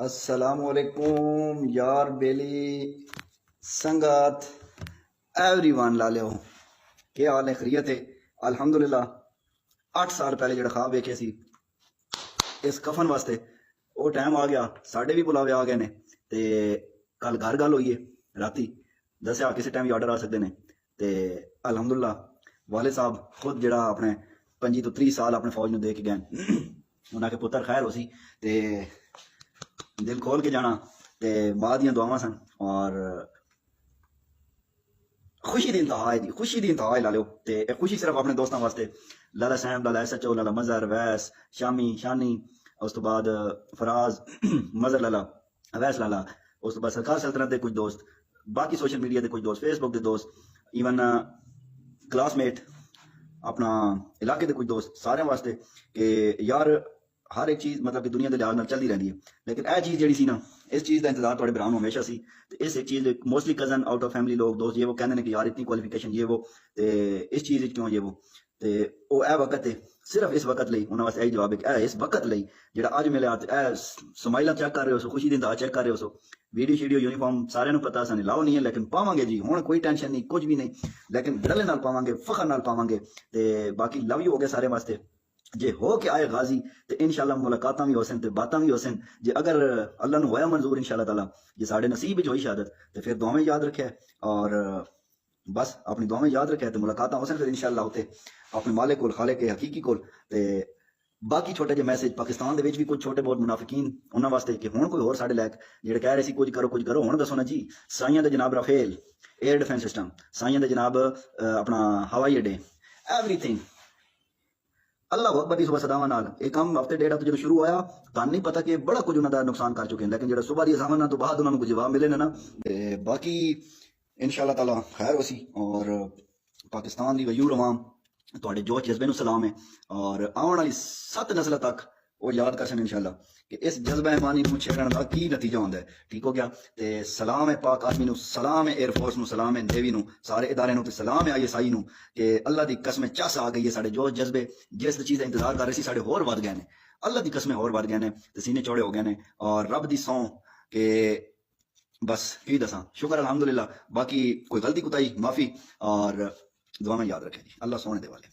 अस्सलामुअलैकुम यार बेली संगत एवरीवन ला लियो क्या हाल है खैरियत है। अल्हम्दुलिल्लाह 8 साल पहले जो ख्वाब वेखे सी इस कफन वास्ते वो टाइम आ गया। साढ़े भी बुलावे आ गए ने ते कल घर गल होई है राती दसिया किसी टाइम भी ऑर्डर आ सकते ने ते अल्हम्दुलिल्लाह वाले साहब खुद जड़ा अपने 25 तो 30 साल अपने फौज में दे के गए उन्हें के पुत्र खैर हो सी ते दिल खोल के जाना ते मां दियां दुआवां सन और खुशी दी इंतहा है जी, खुशी दी इंतहा है ला लो। ते ए खुशी सिर्फ अपने दोस्तों वास्ते लाला सैम लाला SHO लाला मजहर वैस शामी शानी उस तो बाद फराज मजहर लाला अवैस लाला उस तो बाद सरकार सल्तनत के कुछ दोस्त बाकी सोशल मीडिया के कुछ दोस्त फेसबुक के दोस्त इवन क्लासमेट अपना इलाके के कुछ दोस्त सारे वास्ते कि यार हर एक चीज मतलब कि दुनिया के लिहाज चलती रहती है लेकिन यह चीज जी ना इस चीज का इंतजार थोड़े भरा हमेशा सी ते इस एक चीज mostly cousin out of family लोग दोस्त ये वो कहते हैं कि यार इतनी क्वालिफिकेशन ये वो ते इस चीज क्यों ये वो ते ओ ए वक्त है सिर्फ इस वक्त लई उन्होंने वास्ते यही जवाब है कि इस वक्त लई जेड़ा अज मेरे हाथ ए स्माइल चेक कर रहे हो खुशी दी इंतहा चेक कर रहे हो वीडियो शीडियो यूनीफॉर्म सारे पता सन लाओ नहीं है लेकिन पावांगे जी हुण कोई टेंशन नहीं कुछ भी नहीं लेकिन डले नाल पावांगे फखर नाल पावांगे ते बाकी लव यू हो गया सारे वास्ते जे हो के आए गाजी तो इंशाल्लाह मुलाकात भी हो सन ते बातां भी हो सन जे अगर अल्लाह ने होया मंजूर इंशाल्लाह ताला जे साडे नसीब विच होई शहादत तो फिर दुआवें याद रखे और बस अपनी दुआवें याद रखे तो मुलाकात हो सन फिर इंशाल्लाह उते अपने मालिक कोल खालिक के हकीकी कोल ते बाकी छोटे जे मैसेज पाकिस्तान दे विच भी कुछ छोटे बहुत मुनाफिकीन उन्हां वास्ते कि हुण कोई होर साडे लायक जेड़े कह रहे सी कुछ करो हुण दसो ना जी साइयां दे जनाब राफेल एयर डिफेंस सिस्टम साइयां दे जनाब अपना हवाई अड्डे एवरीथिंग अल्लाह अकबर दी सुबह सदावां नाल एक काम हफ्ते डेढ़ हफ्ते जो शुरू होया तां नहीं पता कि बड़ा कुछ उन्हां दा नुकसान कर चुके हैं लेकिन जेड़ा सुबह दी अज़ान तो बाद उन्हां नूं जवाब मिले ना ते बाकी इंशाल्लाह ताला खैर होसी और पाकिस्तान दी वयूर अवाम तुहाडे जोश जज्बे नूं सलाम है और आउण वाली 7 नस्ल तक वो याद कर सन इंशाल्लाह कि इस जज्बा ईमानी नूं छेड़न दा की नतीजा होंदा है। ठीक हो गया ते सलाम है पाक आर्मी नूं सलाम है एयरफोर्स नूं सलाम है नेवी नूं सारे इदारे नूं ते सलाम है ISI नूं कि अल्लाह दी कसम चस आ गई है साडे जोश जज्बे जिस चीज़ का इंतजार कर रहे सी साडे होर वध गए ने अल्लाह दी कसमें होर वध गए ने ते सीने चौड़े हो गए ने और रब दी सौं के बस की दसा शुक्र अल्हम्दुलिल्लाह बाकी कोई गलती कुताई माफी और दुआ में याद रखें जी अल्लाह सोने दे वाले।